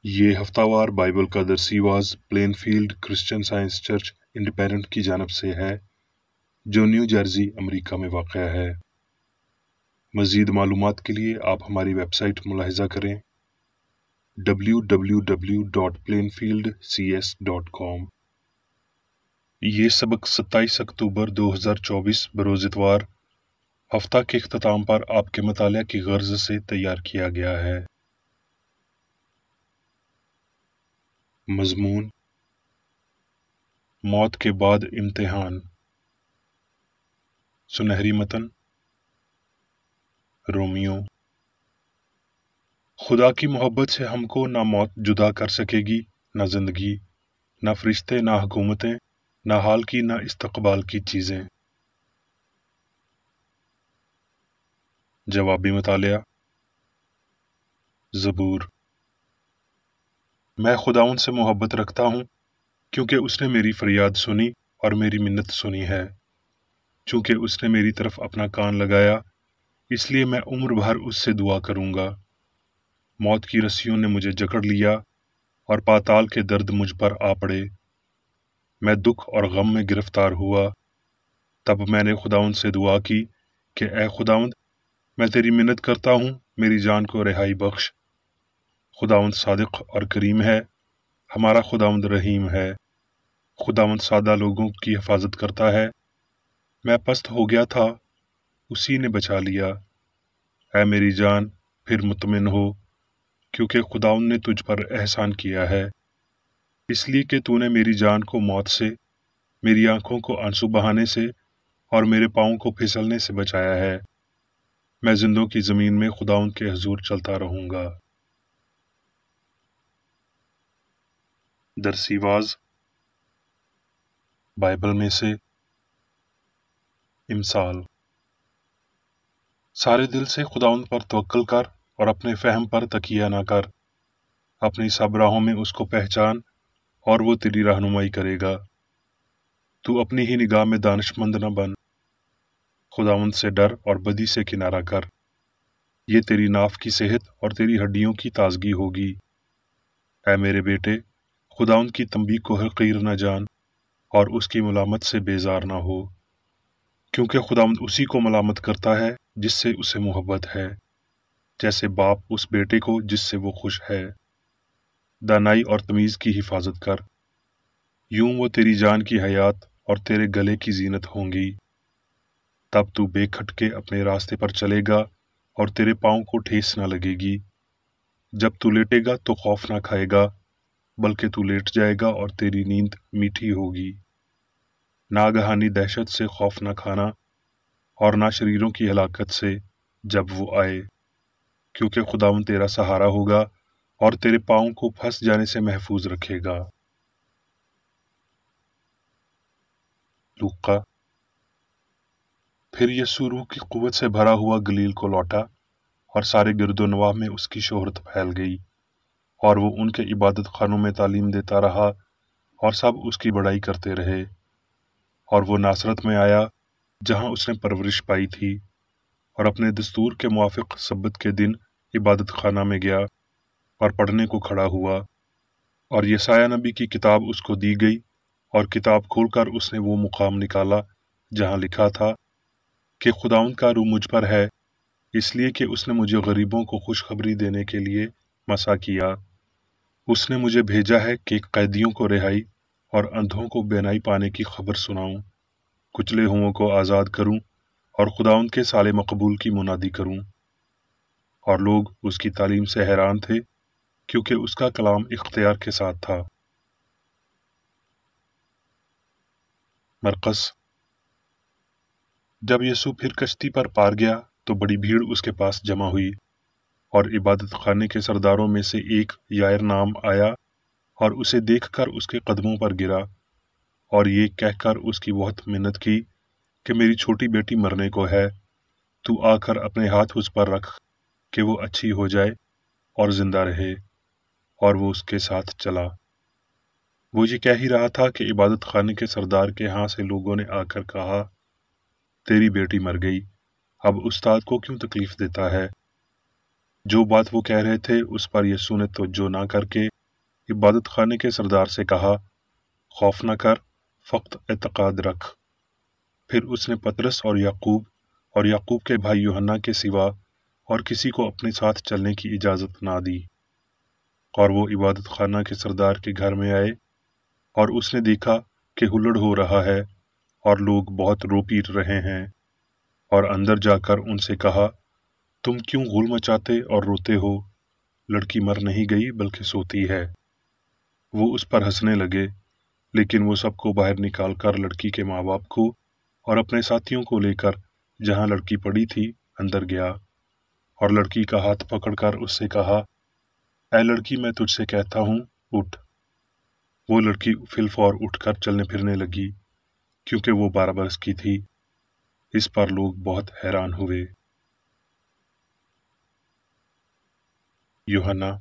یہ ہفتہ وار بائبل کا درسی واز Plainfield Christian Science Church Independent کی جانب سے ہے جو نیو جرسی امریکہ میں واقع ہے۔ مزید معلومات کے لیے آپ ہماری ویب سائٹ ملاحظہ کریں www.plainfieldcs.com۔ یہ سبق 27 اکتوبر 2024 بروز اتوار ہفتہ کے اختتام پر آپ کے مطالعہ کی غرض سے تیار کیا گیا ہے۔ مضمون: موت کے بعد امتحان۔ سنہری متن: رومیو۔ خدا کی محبت سے ہم کو نہ موت جدا کر سکے گی، نہ زندگی، نہ فرشتے، نہ حکومتیں، نہ حال کی نہ استقبال کی چیزیں۔ جوابی مطالعہ۔ زبور۔ میں خداوند سے محبت رکھتا ہوں کیونکہ اس نے میری فریاد سنی اور میری منت سنی ہے۔ چونکہ اس نے میری طرف اپنا کان لگایا، اس لیے میں عمر بھر اس سے دعا کروں گا۔ موت کی رسیوں نے مجھے جکڑ لیا اور پاتال کے درد مجھ پر آ پڑے۔ میں دکھ اور غم میں گرفتار ہوا۔ تب میں نے خداوند سے دعا کی کہ اے خداوند، میں تیری منت کرتا ہوں، میری جان کو رہائی بخش۔ خداوند صادق اور کریم ہے، ہمارا خداوند رحیم ہے۔ خداوند سادہ لوگوں کی حفاظت کرتا ہے۔ میں پست ہو گیا تھا، اسی نے بچا لیا۔ اے میری جان، پھر مطمئن ہو، کیونکہ خداوند نے تجھ پر احسان کیا ہے، اس لیے کہ تو نے میری جان کو موت سے، میری آنکھوں کو آنسو بہانے سے اور میرے پاؤں کو پھسلنے سے بچایا ہے۔ میں زندوں کی زمین میں خداوند کے حضور چلتا رہوں گا۔ درسی واز بائبل میں سے امثال۔ سارے دل سے خداوند پر توکل کر اور اپنے فہم پر تکیہ نہ کر۔ اپنی سب راہوں میں اس کو پہچان اور وہ تیری رہنمائی کرے گا۔ تو اپنی ہی نگاہ میں دانش مند نہ بن۔ خداوند سے ڈر اور بدی سے کنارہ کر۔ یہ تیری ناف کی صحت اور تیری ہڈیوں کی تازگی ہوگی۔ اے میرے بیٹے، خداوند کی تنبیہ کو حقیر نہ جان اور اس کی ملامت سے بیزار نہ ہو، کیونکہ خداوند اسی کو ملامت کرتا ہے جس سے اسے محبت ہے، جیسے باپ اس بیٹے کو جس سے وہ خوش ہے۔ دانائی اور تمیز کی حفاظت کر، یوں وہ تیری جان کی حیات اور تیرے گلے کی زینت ہوں گی۔ تب تو بے کھٹکے اپنے راستے پر چلے گا اور تیرے پاؤں کو ٹھیس نہ لگے گی۔ جب تو لیٹے گا تو خوف نہ کھائے گا، بلکہ تو لیٹ جائے گا اور تیری نیند میٹھی ہوگی۔ ناگہانی دہشت سے خوف نہ کھانا اور نہ شریروں کی ہلاکت سے جب وہ آئے، کیونکہ خداوند تیرا سہارا ہوگا اور تیرے پاؤں کو پھنس جانے سے محفوظ رکھے گا۔ لوقا۔ پھر یسوع روح کی قوت سے بھرا ہوا گلیل کو لوٹا اور سارے گرد و نواح میں اس کی شہرت پھیل گئی، اور وہ ان کے عبادت خانوں میں تعلیم دیتا رہا اور سب اس کی بڑائی کرتے رہے۔ اور وہ ناصرت میں آیا جہاں اس نے پرورش پائی تھی، اور اپنے دستور کے موافق سبت کے دن عبادت خانہ میں گیا اور پڑھنے کو کھڑا ہوا، اور یسایہ نبی کی کتاب اس کو دی گئی، اور کتاب کھول کر اس نے وہ مقام نکالا جہاں لکھا تھا کہ خداوند کا روح مجھ پر ہے، اس لیے کہ اس نے مجھے غریبوں کو خوشخبری دینے کے لیے مسا کیا۔ اس نے مجھے بھیجا ہے کہ قیدیوں کو رہائی اور اندھوں کو بینائی پانے کی خبر سناؤں، کچلے ہوئوں کو آزاد کروں اور خداوند کے سال مقبول کی منادی کروں۔ اور لوگ اس کی تعلیم سے حیران تھے، کیونکہ اس کا کلام اختیار کے ساتھ تھا۔ مرقس۔ جب یسوع پھر کشتی پر پار گیا تو بڑی بھیڑ اس کے پاس جمع ہوئی، اور عبادت خانے کے سرداروں میں سے ایک یائر نام آیا اور اسے دیکھ کر اس کے قدموں پر گرا اور یہ کہہ کر اس کی بہت منت کی کہ میری چھوٹی بیٹی مرنے کو ہے، تو آ کر اپنے ہاتھ اس پر رکھ کہ وہ اچھی ہو جائے اور زندہ رہے، اور وہ اس کے ساتھ چلا۔ وہ یہ کہہ ہی رہا تھا کہ عبادت خانے کے سردار کے ہاں سے لوگوں نے آ کر کہا، تیری بیٹی مر گئی، اب استاد کو کیوں تکلیف دیتا ہے؟ جو بات وہ کہہ رہے تھے اس پر یسوع نے توجہ نہ کر کے इबादत खाने के सरदार से कहा, खौफ न कर, फक्त एतकाद रख। फिर उसने पतरस और याकूब के भाई यूहन्ना के सिवा और किसी को अपने साथ चलने की इजाज़त ना दी। और वो इबादत खाना के सरदार के घर में आए, और उसने देखा कि हुल्लड़ हो रहा है और लोग बहुत रो पीट रहे हैं, और अंदर जाकर उनसे कहा, तुम क्यों गुल मचाते और रोते हो? लड़की मर नहीं गई बल्कि सोती है। वो उस पर हंसने लगे, लेकिन वो सबको बाहर निकालकर लड़की के माँ बाप को और अपने साथियों को लेकर जहाँ लड़की पड़ी थी अंदर गया, और लड़की का हाथ पकड़कर उससे कहा, ऐ लड़की, मैं तुझसे कहता हूँ, उठ। वो लड़की फिलफौर उठकर चलने फिरने लगी, क्योंकि वो 12 बरस की थी। इस पर लोग बहुत हैरान हुए। यूहन्ना,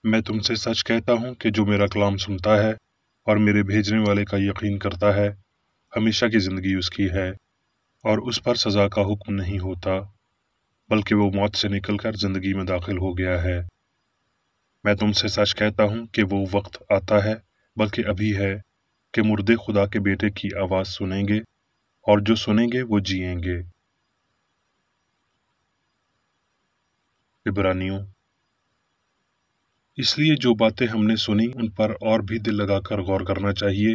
मैं तुमसे सच कहता हूँ कि जो मेरा कलाम सुनता है और मेरे भेजने वाले का यकीन करता है, हमेशा की ज़िंदगी उसकी है, और उस पर सज़ा का हुक्म नहीं होता, बल्कि वो मौत से निकलकर ज़िंदगी में दाखिल हो गया है। मैं तुमसे सच कहता हूँ कि वो वक्त आता है, बल्कि अभी है, कि मुर्दे खुदा के बेटे की आवाज़ सुनेंगे, और जो सुनेंगे वो जिएंगे। इब्रानियों, इसलिए जो बातें हमने सुनी उन पर और भी दिल लगाकर गौर करना चाहिए,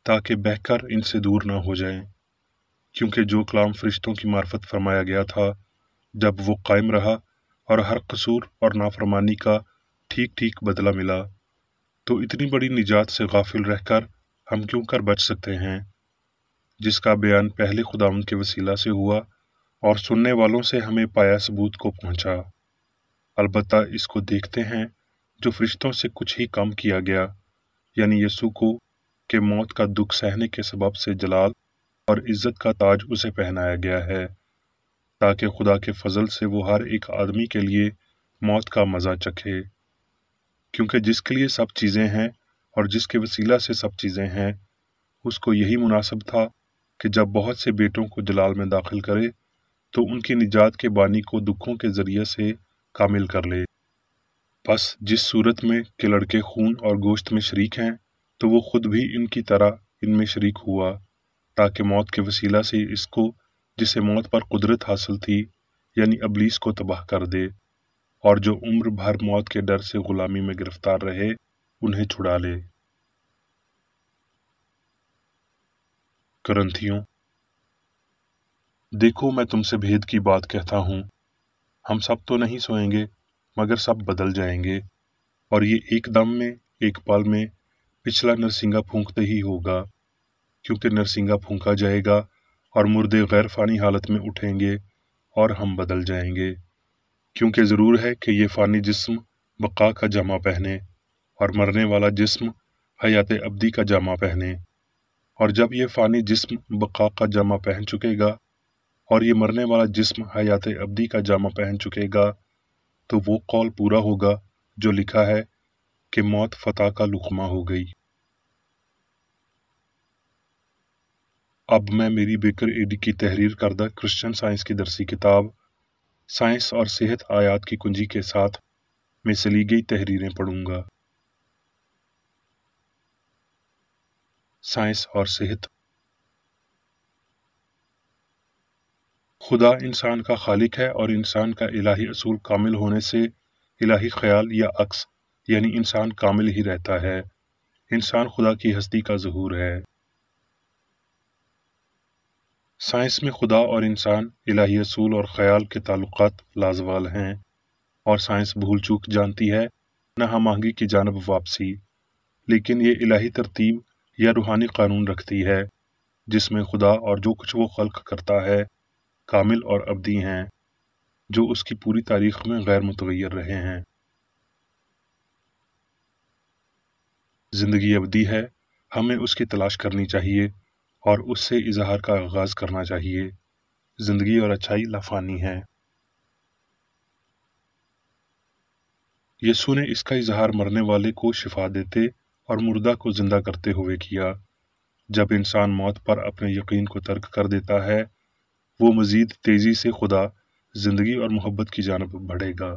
ताकि बहकर इनसे दूर ना हो जाएं, क्योंकि जो कलाम फरिश्तों की मार्फत फरमाया गया था, जब वो कायम रहा और हर कसूर और नाफरमानी का ठीक ठीक बदला मिला, तो इतनी बड़ी निजात से गाफिल रहकर हम क्यों कर बच सकते हैं, जिसका बयान पहले खुदावंद के वसीला से हुआ और सुनने वालों से हमें पाया सबूत को पहुंचा। अलबत्ता इसको देखते हैं जो फरिश्तों से कुछ ही कम किया गया, यानी यीशु को, कि मौत का दुख सहने के सबब से जलाल और इज्जत का ताज उसे पहनाया गया है, ताकि खुदा के फजल से वो हर एक आदमी के लिए मौत का मज़ा चखे। क्योंकि जिसके लिए सब चीज़ें हैं और जिसके वसीला से सब चीज़ें हैं, उसको यही मुनासिब था कि जब बहुत से बेटों को जलाल में दाखिल करे, तो उनकी निजात के बानी को दुखों के ज़रिए से कामिल कर ले। बस जिस सूरत में कि लड़के खून और गोश्त में शरीक हैं, तो वो खुद भी इनकी तरह इनमें शरीक हुआ, ताकि मौत के वसीला से इसको, जिसे मौत पर कुदरत हासिल थी, यानी इब्लीस को तबाह कर दे, और जो उम्र भर मौत के डर से गुलामी में गिरफ्तार रहे, उन्हें छुड़ा ले। करंथियों, देखो, मैं तुमसे भेद की बात कहता हूँ। हम सब तो नहीं सोएंगे, मगर सब बदल जाएंगे, और ये एक दम में, एक पल में, पिछला नरसिंगा फूंकते ही होगा। क्योंकि नरसिंगा फूंका जाएगा और मुर्दे गैर फानी हालत में उठेंगे, और हम बदल जाएंगे। क्योंकि ज़रूर है कि ये फानी जिस्म बका का जामा पहने, और मरने वाला जिस्म हयात अब्दी का जामा पहने। और जब ये फानी जिस्म बका का जामा पहन चुकेगा और ये मरने वाला जिस्म हयात अब्दी का जामा पहन चुकेगा, तो वो कौल पूरा होगा जो लिखा है कि मौत फतह का लुक़मा हो गई। अब मैं मेरी बेकर एडी की तहरीर करदा क्रिश्चियन साइंस की दरसी किताब साइंस और सेहत आयात की कुंजी के साथ में से ली गई तहरीरें पढ़ूंगा। साइंस और सेहत। खुदा इंसान का खालिक है, और इंसान का इलाही असूल कामिल होने से इलाही ख्याल या अक्स, यानी इंसान कामिल ही रहता है। इंसान खुदा की हस्ती का ज़हूर है। साइंस में खुदा और इंसान, इलाही असूल और ख्याल के ताल्लुकात लाजवाल हैं, और साइंस भूल चूक जानती है, नाहमांगी की जानब वापसी, लेकिन ये इलाही तरतीब या रूहानी कानून रखती है, जिसमें खुदा और जो कुछ वो खल्क करता है कामिल और अब्दी हैं, जो उसकी पूरी तारीख में गैर मुतगय्यर रहे हैं। ज़िंदगी अब्दी है, हमें उसकी तलाश करनी चाहिए और उससे इजहार का आगाज़ करना चाहिए। ज़िंदगी और अच्छाई लाफानी है। यीशु ने इसका इजहार मरने वाले को शिफा देते और मुर्दा को जिंदा करते हुए किया। जब इंसान मौत पर अपने यकीन को तर्क कर देता है, वो मज़ीद तेज़ी से खुदा, ज़िंदगी और मोहब्बत की जानब बढ़ेगा।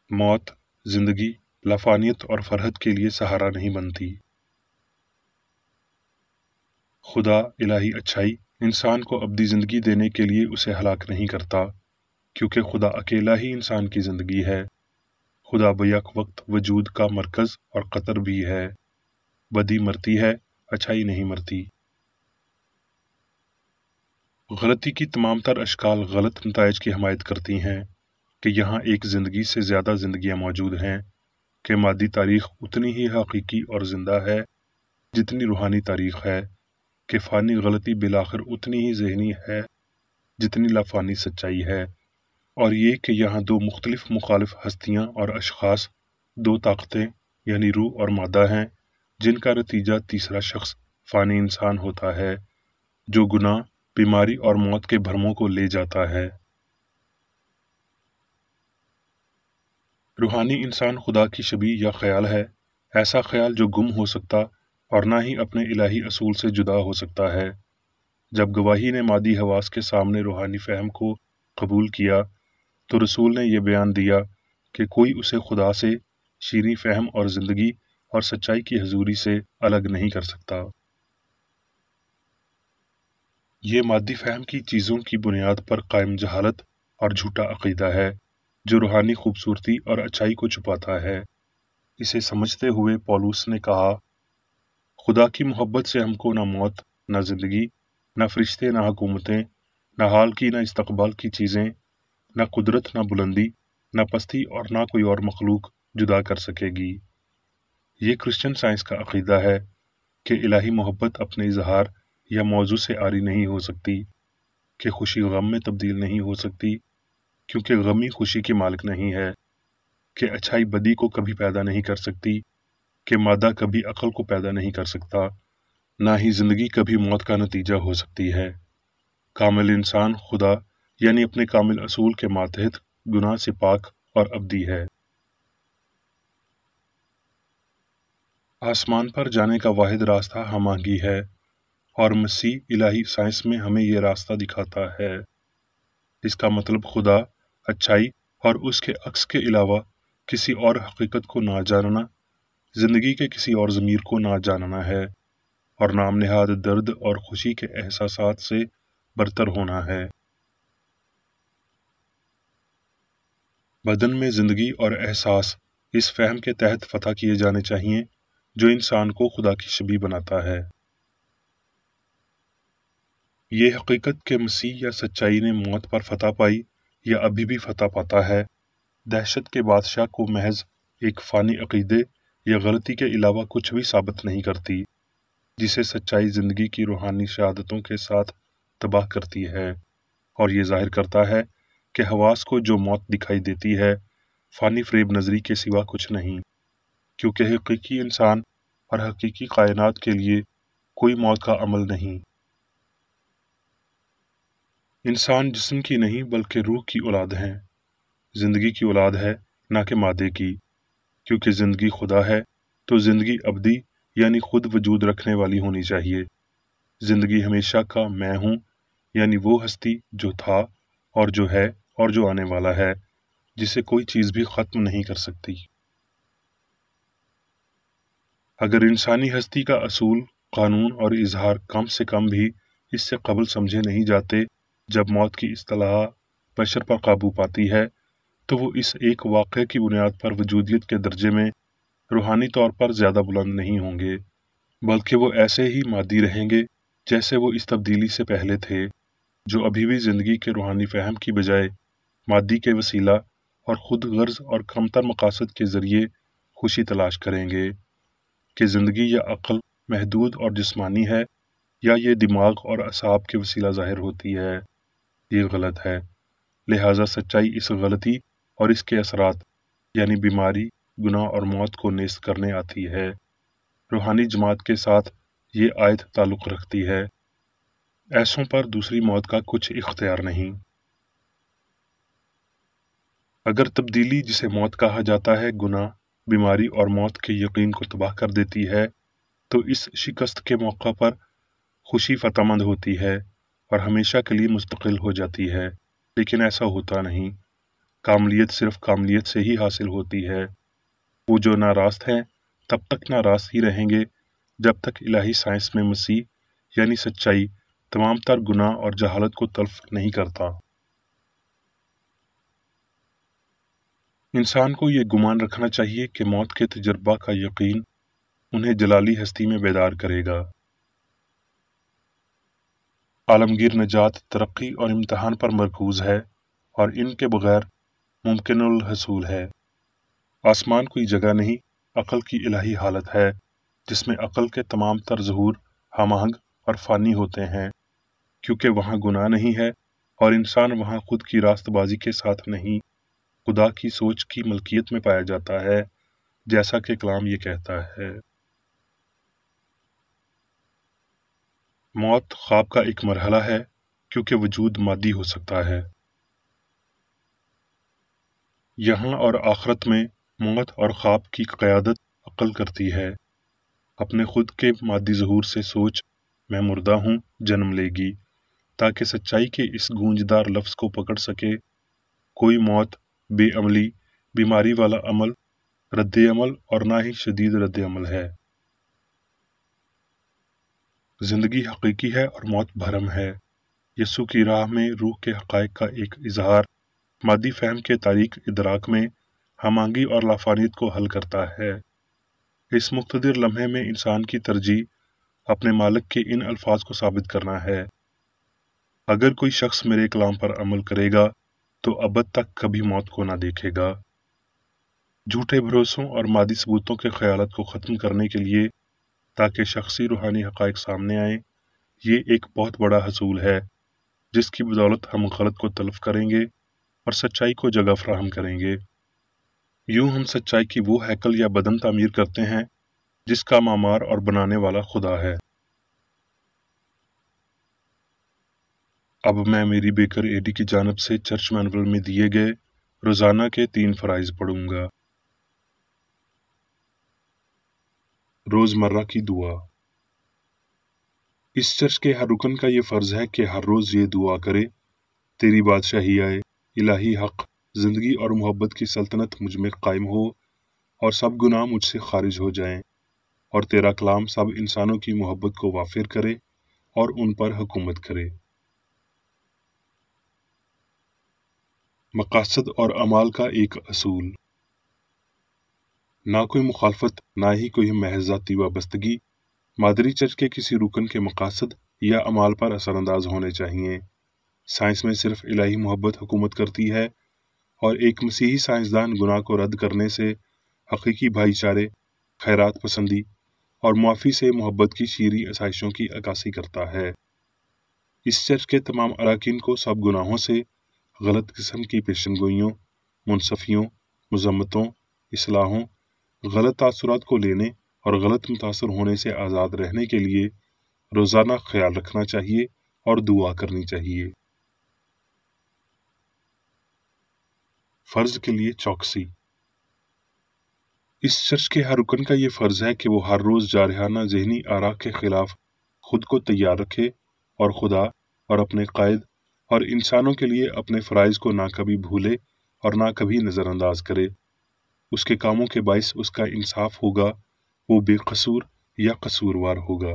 मौत जिंदगी, लाफानियत और फरहत के लिए सहारा नहीं बनती। खुदा इलाही अच्छाई इंसान को अब्दी जिंदगी देने के लिए उसे हलाक नहीं करता, क्योंकि खुदा अकेला ही इंसान की जिंदगी है। खुदा बैक वक्त वजूद का मरकज और कतर भी है। बदी मरती है, अच्छाई नहीं मरती। गलती की तमाम तर अशकाल गलत नताइज की हमायत करती हैं कि यहाँ एक ज़िंदगी से ज़्यादा ज़िंदगियाँ मौजूद हैं, कि मादी तारीख़ उतनी ही हकीकी और ज़िंदा है जितनी रूहानी तारीख़ है, कि फ़ानी गलती बिलाखिर उतनी ही ज़हनी है जितनी लाफ़ानी सच्चाई है, और ये कि यहाँ दो मुख्तलिफ मुखालिफ हस्तियाँ और अशख़ास, दो ताकतें यानी रूह और मादा हैं, जिनका नतीजा तीसरा शख्स फ़ानी इंसान होता है, जो गुनाह, बीमारी और मौत के भरमों को ले जाता है। रूहानी इंसान खुदा की शबीह या ख्याल है, ऐसा ख्याल जो गुम हो सकता और ना ही अपने इलाही असूल से जुदा हो सकता है। जब गवाही ने मादी हवास के सामने रूहानी फ़हम को कबूल किया, तो रसूल ने यह बयान दिया कि कोई उसे खुदा से, शीरीं फ़हम और ज़िंदगी और सच्चाई की हजूरी से अलग नहीं कर सकता। ये मादी फ़हम की चीज़ों की बुनियाद पर कायम जहालत और झूठा अक़ीदा है, जो रूहानी खूबसूरती और अच्छाई को छुपाता है। इसे समझते हुए पौलुस ने कहा, खुदा की मोहब्बत से हमको ना मौत, ना ज़िंदगी, ना फरिश्ते, ना हुकूमतें, ना हाल की, ना इस्तक़बाल की चीज़ें, ना कुदरत, ना बुलंदी, ना पस्ती और ना कोई और मखलूक जुदा कर सकेगी। ये क्रिश्चियन साइंस का अक़ीदा है कि इलाही मोहब्बत अपने इजहार या मौजू से आरी नहीं हो सकती, कि खुशी गम में तब्दील नहीं हो सकती, क्योंकि गमी खुशी की मालिक नहीं है, कि अच्छाई बदी को कभी पैदा नहीं कर सकती, कि मादा कभी अक्ल को पैदा नहीं कर सकता, ना ही जिंदगी कभी मौत का नतीजा हो सकती है। कामिल इंसान खुदा यानी अपने कामिल असूल के मातहत गुनाह से पाक और अब्दी है। आसमान पर जाने का वाहिद रास्ता हमागी है, और मसीह इलाही साइंस में हमें यह रास्ता दिखाता है। इसका मतलब खुदा, अच्छाई और उसके अक्स के अलावा किसी और हकीकत को ना जानना, जिंदगी के किसी और ज़मीर को ना जानना है, और नाम नेहाद दर्द और खुशी के एहसासात से बरतर होना है। बदन में जिंदगी और एहसास इस फहम के तहत फतह किए जाने चाहिए जो इंसान को खुदा की शबीह बनाता है। ये हकीकत के मसीह या सच्चाई ने मौत पर फतह पाई या अभी भी फतह पाता है, दहशत के बादशाह को महज एक फ़ानी अकीदे या गलती के अलावा कुछ भी साबित नहीं करती, जिसे सच्चाई जिंदगी की रूहानी शहादतों के साथ तबाह करती है, और ये जाहिर करता है कि हवास को जो मौत दिखाई देती है फ़ानी फ़रेब नज़री के सिवा कुछ नहीं, क्योंकि हकीकी इंसान और हकीकी कायनात के लिए कोई मौत का अमल नहीं। इंसान जिस्म की नहीं बल्कि रूह की औलाद हैं, जिंदगी की औलाद है ना कि मादे की, क्योंकि जिंदगी खुदा है तो जिंदगी अब्दी यानी खुद वजूद रखने वाली होनी चाहिए। जिंदगी हमेशा का मैं हूँ यानी वो हस्ती जो था और जो है और जो आने वाला है, जिसे कोई चीज़ भी ख़त्म नहीं कर सकती। अगर इंसानी हस्ती का असूल, कानून और इजहार कम से कम भी इससे कबल समझे नहीं जाते, जब मौत की इस्तिलाह बशर पर काबू पाती है तो वो इस एक वाक़े की बुनियाद पर वजूदियत के दर्जे में रूहानी तौर पर ज़्यादा बुलंद नहीं होंगे, बल्कि वो ऐसे ही मादी रहेंगे जैसे वो इस तब्दीली से पहले थे, जो अभी भी ज़िंदगी के रूहानी फ़हम की बजाय मादी के वसीला और खुद गर्ज और कमतर मकासद के ज़रिए खुशी तलाश करेंगे, कि ज़िंदगी या अक्ल महदूद और जिस्मानी है या ये दिमाग और असाब के वसीला ज़ाहिर होती है। ये गलत है। लिहाजा सच्चाई इस गलती और इसके असरात यानी बीमारी, गुनाह और मौत को नेस्त करने आती है। रूहानी जमात के साथ ये आयत ताल्लुक़ रखती है। ऐसों पर दूसरी मौत का कुछ इख्तियार नहीं। अगर तब्दीली जिसे मौत कहा जाता है गुनाह, बीमारी और मौत के यकीन को तबाह कर देती है, तो इस शिकस्त के मौका पर खुशी फतहमंद होती है और हमेशा के लिए मुस्तकिल हो जाती है, लेकिन ऐसा होता नहीं। कामलियत सिर्फ कामलियत से ही हासिल होती है। वो जो नारास्त हैं तब तक नारास्त ही रहेंगे जब तक इलाही साइंस में मसीह यानी सच्चाई तमाम तर गुनाह और जहालत को तल्फ नहीं करता। इंसान को ये गुमान रखना चाहिए कि मौत के तजर्बा का यकीन उन्हें जलाली हस्ती में बेदार करेगा। आलमगीर नजात तरक्की और इम्तहान पर मरकूज है और इनके बगैर मुमकिनुल हसूल है। आसमान कोई जगह नहीं, अक्ल की इलाही हालत है जिसमें अक्ल के तमाम तर ज़हूर हमआहंग और फ़ानी होते हैं, क्योंकि वहाँ गुनाह नहीं है और इंसान वहाँ खुद की रास्तबाजी के साथ नहीं, खुदा की सोच की मलकियत में पाया जाता है, जैसा कि कलाम ये कहता है। मौत ख्वाब का एक मरहला है, क्योंकि वजूद मादी हो सकता है। यहाँ और आखरत में मौत और ख्वाब की क़यादत अक्ल करती है। अपने खुद के मादी ज़हूर से सोच मैं मुर्दा हूँ जन्म लेगी, ताकि सच्चाई के इस गूंजदार लफ्ज़ को पकड़ सके। कोई मौत, बेअमली, बीमारी वाला अमल, रद्द अमल और ना ही शदीद रद्द अमल है। जिंदगी हकीकी है और मौत भरम है। यसू की राह में रूह के हक़ाइक़ का एक इजहार मादी फहम के तारीख इदराक में हमांगी और लाफानियत को हल करता है। इस मुख्तदिर लम्हे में इंसान की तरजीह अपने मालिक के इन अल्फाज को साबित करना है। अगर कोई शख्स मेरे कलाम पर अमल करेगा तो अबद तक कभी मौत को ना देखेगा। झूठे भरोसों और मादी सबूतों के ख्यालात को ख़त्म करने के लिए ताकि शख्सी रूहानी हक़ाइक़ सामने आए, ये एक बहुत बड़ा हसूल है जिसकी बदौलत हम गलत को तल्फ करेंगे और सच्चाई को जगह फराहम करेंगे। यूं हम सच्चाई की वो हैकल या बदन तामीर करते हैं जिसका मामार और बनाने वाला खुदा है। अब मैं मेरी बेकर एडी की जानब से चर्च मैनुअल में दिए गए रोज़ाना के 3 फ़राइज़ पढ़ूंगा। रोज़मर्रा की दुआ। इस चर्च के हर रुकन का ये फ़र्ज़ है कि हर रोज़ ये दुआ करे, तेरी बादशाही आए, इलाही हक़, ज़िंदगी और मोहब्बत की सल्तनत मुझ में कायम हो और सब गुनाह मुझसे खारिज हो जाएं, और तेरा कलाम सब इंसानों की मोहब्बत को वाफिर करे और उन पर हुकूमत करे। मकासद और अमाल का एक असूल। ना कोई मुखालफत, ना ही कोई महज ज़ाती वाबस्तगी मादरी चर्च के किसी रुकन के मकासद या अमाल पर असरअंदाज होने चाहिए। साइंस में सिर्फ इलाही मोहब्बत हुकूमत करती है और एक मसीही साइंसदान गुनाह को रद्द करने से हकीकी भाईचारे, खैरात पसंदी और मुआफ़ी से मोहब्बत की शीरी आसाइशों की अक्कासी करता है। इस चर्च के तमाम अराकीन को सब गुनाहों से, गलत किस्म की पेशनगोइयों, मुनसफियों, मजम्मतों, इसलाहों, गलत तासुरात को लेने और गलत मुतासर होने से आज़ाद रहने के लिए रोज़ाना ख्याल रखना चाहिए और दुआ करनी चाहिए। फ़र्ज के लिए चौकसी। इस चर्च के हर रुकन का ये फ़र्ज़ है कि वो हर रोज़ जारहाना ज़हनी आरा के खिलाफ खुद को तैयार रखे और खुदा और अपने कायद और इंसानों के लिए अपने फ़राइज़ को ना कभी भूले और ना कभी नज़रअंदाज करे। उसके कामों के बाइस उसका इंसाफ होगा, वो बेकसूर या कसूरवार होगा।